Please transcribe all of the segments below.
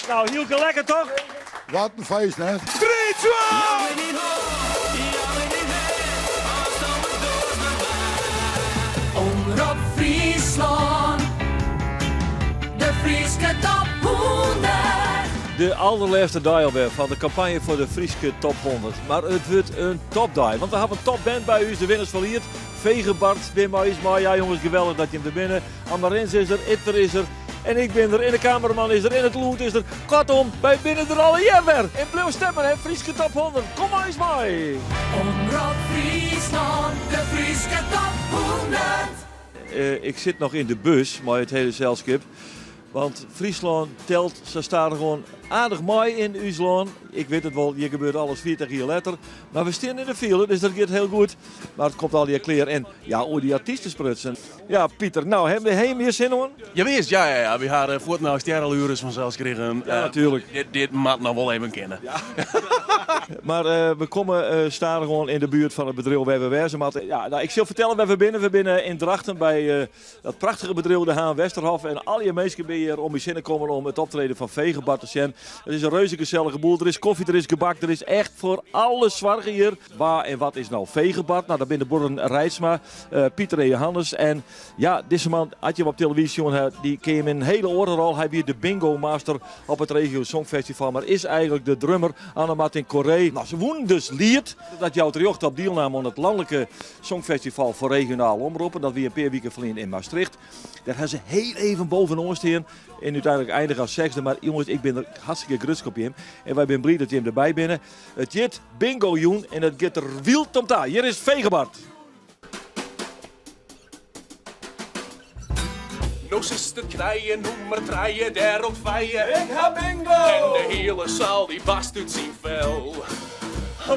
Nou, Hielke, lekker toch? Wat een feest, hè? 3-2! Omroep Friesland, de Frieske Top 100. De allerlaatste dag alweer van de campagne voor de Frieske Top 100. Maar het wordt een topdag, want we hebben een topband bij u, de winnaars verliert. Vegenbart, Bimma Isma, ja jongens, geweldig dat je hem er binnen. Amarins is er, Itter is er. En ik ben er, en de cameraman is er, en het loot is er. Kortom, wij binnen er alle jaar weer. In blauw stemmen, hè, Frieske Top 100. Kom maar eens mee. Omroep Friesland, de Frieske Top 100. Ik zit nog in de bus, maar het hele zelfskip. Want Friesland telt, ze staan er gewoon aardig mooi in Friesland. Ik weet het wel, hier gebeurt alles 40 jaar later. Maar we staan in de file, dus dat gaat heel goed. Maar het komt al die kleren en ja, die artiesten sprutsen. Ja, Pieter, nou, hebben we meer zin hoor? Ja, wees, ja. We hadden voor het nou sterrenluren vanzelfs kregen. Ja, natuurlijk. Dit mag nou wel even kennen. Ja. Maar we komen staan gewoon in de buurt van het bedrijf waar we wezen. Ja, nou, ik zal vertellen waar we binnen. We binnen in Drachten bij dat prachtige bedrijf de Haan Westerhof. En al je mensen ben hier om je zinnen komen om het optreden van Vegenbart te zien. Het is een reuze gezellige boel. Er is koffie, er is gebak, er is echt voor alles zwargen hier. Waar en wat is nou Vegenbart? Nou, daar ben de boeren Rijtsma, Pieter en Johannes. En ja, deze man had je hem op televisie, die ken je hem in een hele orenrol. Hij weer de bingo master op het Regio Songfestival. Maar is eigenlijk de drummer Anne-Martin Corré. Nou, ze wonen dus lied dat jouw triocht op deelname aan het landelijke Songfestival voor regionale omroepen. Dat weer een paar weken verleden in Maastricht. Daar hebben ze heel even boven ons staan. En uiteindelijk eindigen als zesde. Maar jongens, ik ben er hartstikke grutsk op hem. En wij zijn blij dat je hem erbij binnen. Het jit bingo joen en het gaat er wild om daar. Hier is Vegenbart. Nou is het krijgen, noem maar treien, daar op vijen. Ik heb bingo! En de hele zaal die barst uit zijn vel.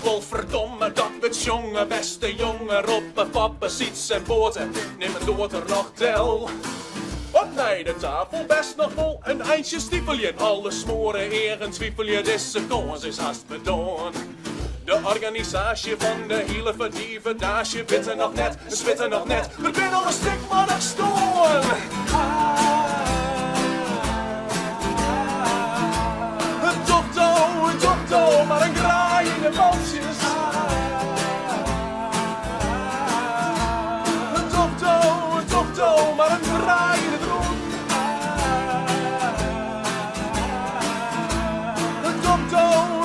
Wel verdomme dat we het jonge beste jongen roppen, pappen, ziets en boten. Neem het door er nog tel. Op nee, de tafel best nog vol een eindje stiepelje. Alle smoren heren zwiefelje, deze kans is haast bedaan. De organisatie van de hele verdieven daasje witten nog net, zwitten nog net. We zijn al een stuk maar nog stoon. Een topto, maar een graai in de balsjes. Een topto, maar een graai in het roen.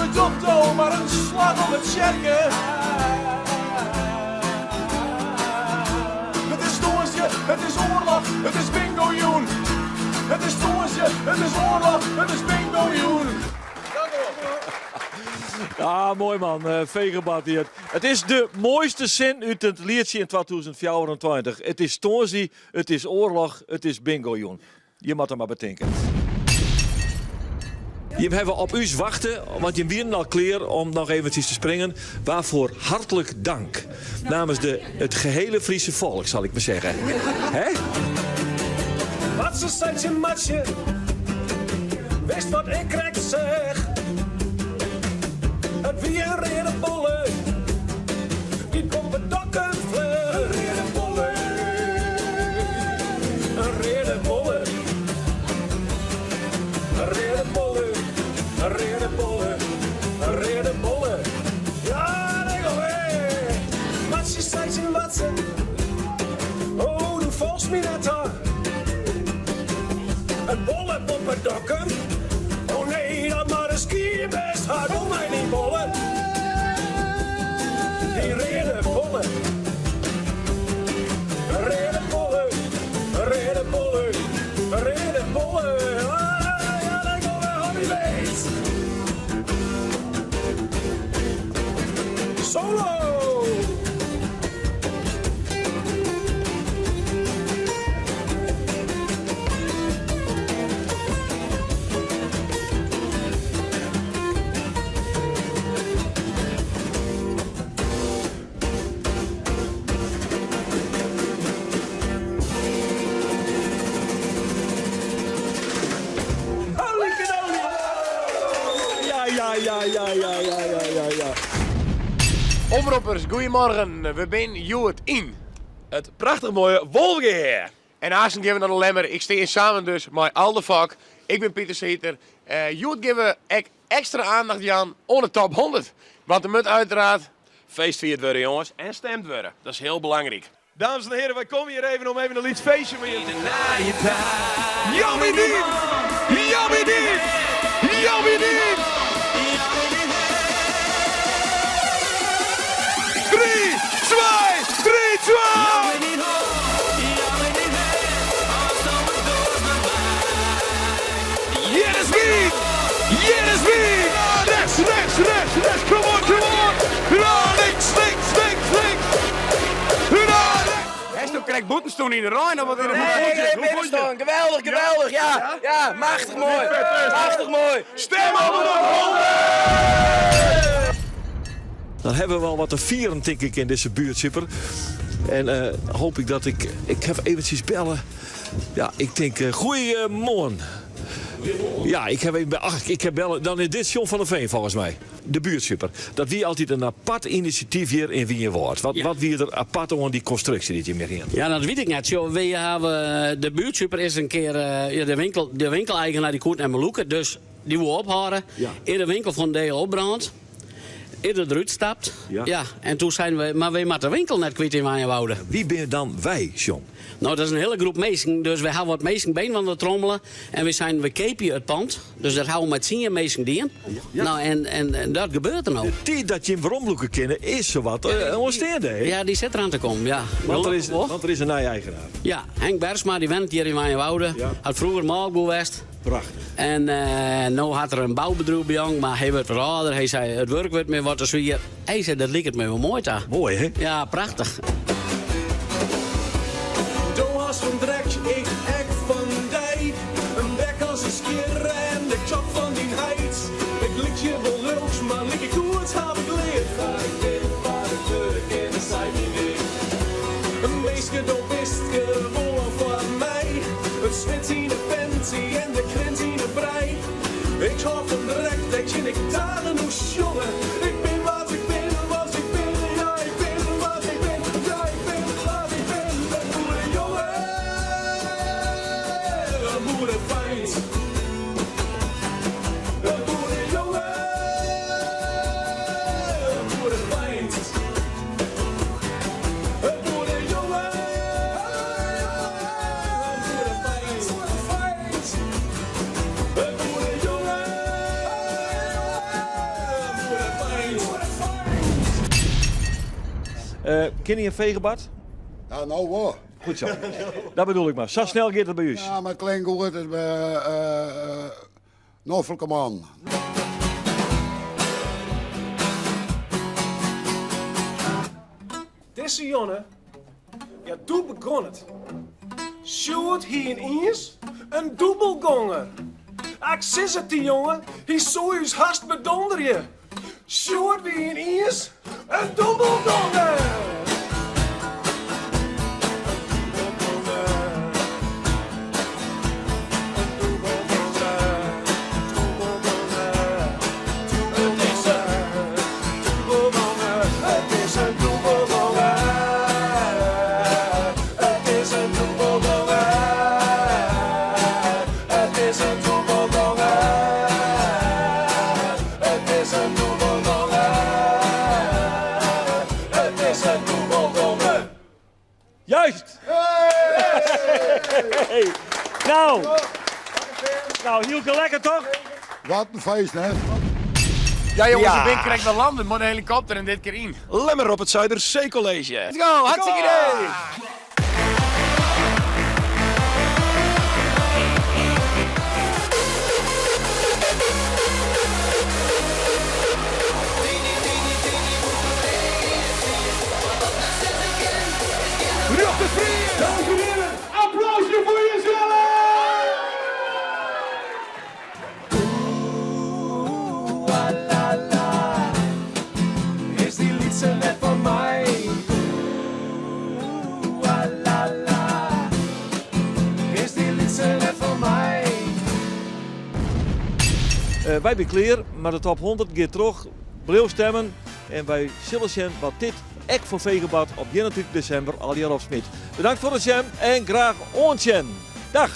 Een topto, maar een slag om het jerken. Het is stoersje, het is oorlog, het is bingo-joen. Het is stoersje, het is oorlog, het is bingo-joen. Ja, mooi man, Vegenbart hier. Het is de mooiste zin uit het liedje in 2024. Het is stoorzie, het is oorlog, het is bingo-joen. Je moet er maar bedenken. Je hebben op u wachten, want je bent al klaar om nog eventjes te springen. Waarvoor hartelijk dank. Namens het gehele Friese volk, zal ik maar zeggen. Hè? Wat ze zijn je matje, wist wat ik krijg zeg. Het wie een rede bolle, die komt het dokken vlug. Een rede bolle, een rede bolle, een rede bolle, een rede bolle, een rede bolle. Ja, nee, go hey. Matje zijn je matsen, oh, du volgt me net daar. Een bolle poppendokken. Oh nee, dat maar een skiën best hard. Oh mij niet bollen. Die reden bollen. Reden bollen. Reden bollen. Reden bollen. Ah, ja, dat komt wel hobby weet. Solo. Ja. Omroepers, goedemorgen. We zijn Joert in. Het prachtig mooie Wolgeheer. En aanstaan geven we naar de lemmer. Ik sta hier samen dus met Aldevak. Ik ben Pieter Seeter. Joet geven we extra aandacht aan aan de top 100. Want er moet uiteraard feestvierd worden, jongens. En stemd worden. Dat is heel belangrijk. Dames en heren, wij komen hier even om even een lied feestje met je te Jamie niet! Jamie niet! Jamie niet! 3, 2, 3, 2! Hier is wie! Hier is wie! Rechts, rechts, rechts, rechts! Come on, come on! Ja, links, links, links, links! Ja, Hij ook krijgt boetes toen in de Rijn of wat in de Geweldig, geweldig, ja. Ja, machtig mooi. Machtig mooi. Stem op de Dan hebben we wel wat te vieren, denk ik, in deze buurt, Super. En hoop ik dat ik heb eventjes bellen. Ja, ik denk, goeiemorgen. Ja, ik heb bellen. Dan is dit John van der Veen, volgens mij. De buurtsuper. Dat wie altijd een apart initiatief hier in Wienerwoord. Wat wie er apart aan die constructie die je meer in? Ja, dat weet ik net. Zo, we hebben, de buurtsuper is een keer de winkeleigenaar die komt naar Meloeken. Dus die wil ophouden. Ja. In de winkel van deel opbrand. In de eruit stapt. Ja. En toen zijn we, maar we moeten de winkel net kwijt in Waaienwouden. Wie ben je dan wij, John? Nou, dat is een hele groep mensen. Dus we hebben wat mensen been van de trommelen. En we kepen het pand. Dus dat houden we met 10 mensen die. Ja. Nou, en dat gebeurt er nou. De tijd dat je hem veromloeken kennen is zowat onsteerde, hè? Ja, die zit eraan te komen, ja. Want er is een nieuwe eigenaar. Ja, Henk Bersma, die woont hier in Waaienwouden. Ja. Had vroeger Maalboel West. Prachtig. En nu had er een bouwbedrijf bij Jong, maar hij werd verrader. Hij zei, het werk werd meer wat te zwier. Hij zei, dat lijkt het me wel mooi daar. Mooi, hè? Ja, prachtig. Doos van drek, ik ek van dij. Een bek als een skier en de chop van die heid. Ik lik je wel loods, maar lik ik goed, heb ik leerd. Ga ik dit, waar ik werk in de zij niet weet. Een meisje dat wist gewoon van mij. Het zwit in de panty en de krent in de brei. Ik hou van drek, dat je ik dagen hoe jongen. Ik ben wat ik ben, wat ik ben. Ja, ik ben wat ik ben. Ja, ik ben wat ik ben. Een boerenjongen. Een boerenfeit. Een boerenjongen. Een boerenfeit. Een boerenjongen. Een boerenfeit. Een boerenjongen. Ken je een vegenbad? Ja, nou hoor. Goed zo. Dat bedoel ik maar. Zo snel gaat het bij u. Ja, maar het klinkt goed. Het is Noffelijke man. Deze jongen, ja, toen begon het. Sjoerd hier ineens een dubbelgonger. Ik zis het die jongen, hij zou je haast bedonder je. Sjoerd wie ineens een dubbelgonger. Juist! Hey. Nou, Hielke, lekker toch? Wat een feest, hè? Ja, jongens, de wind krijgt wel landen. Moet een helikopter en dit keer in. Lemmer op het Zuiderzeecollege. Let's go, hartstikke idee! Ruud de Vries! Dames en heren, applausje voor jezelf! Oeh, la la, is die liedje net van mij? Oeh, la la, is die liedje net van mij? Wij zijn klaar, maar de top 100 gaat terug. Blijf stemmen. En wij zullen zien wat dit echt voor vegenbad op 21 december al jaar op Smit. Bedankt voor het jam en graag ontjen. Dag!